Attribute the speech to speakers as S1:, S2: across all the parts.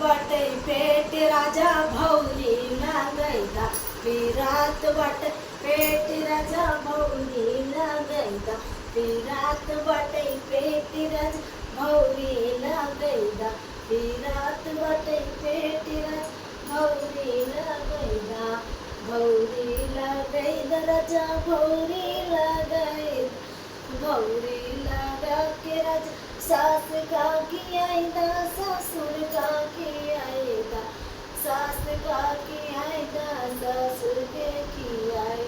S1: बाटे पेट राजा भौरी लागैदा पीरात बाटे पेट राजा भौरी लागैदा पीरात बाटे पेट राजा भौरी लागैदा पीरात बाटे पेट राजा भौरी लागैदा भौरी लागैदा राजा भौरी लागैदा भौरी लगा के राजा सास का की आईदा ससुर का की आईदा सास का की आईदा ससुर के की आई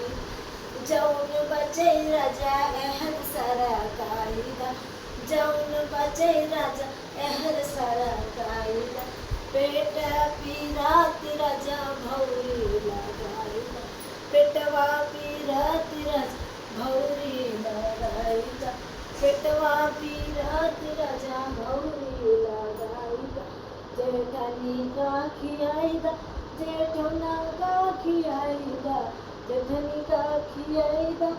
S1: जौन बचे राजा एहर सारा कायदा जौन बचे राजा एहर सारा कायदा पेटा पीरात राजा भौरी लगाईदा पेटवा पीरात राजा भौरी लगाईदा पेटवा पीरात राजा भौरी लगाईदा जेठनी का खियाईदा जेठना का खियाईदा जेठनी का खियाईदा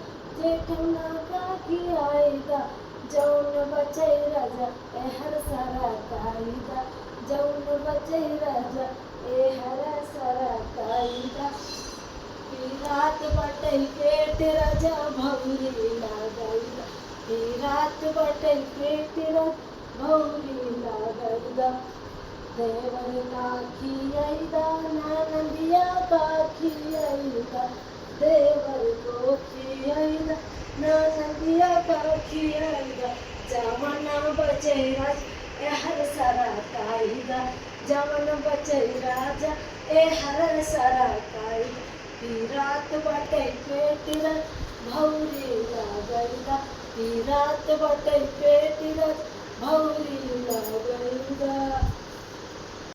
S1: जेठना का खियाईदा जौन बचे राजा एहर सारा कायदा जौन बचे राजा एहर सारा कायदा पीरात बटे पेट राजा भौरी लगाईदा पीरात बटे पेट राजा भौरी लगाईदा देवर का खियाईदा ननदिया का खियाईदा देवर को खियाईदा ननदिया का खियाईदा जवाना बचे राजा एहर सारा कायदा जवान बचे राजा एहर सारा कायदा पीरात बटे पेट राजा भौरी लागैदा पीरात बटे पेट राजा भौरी लागैदा।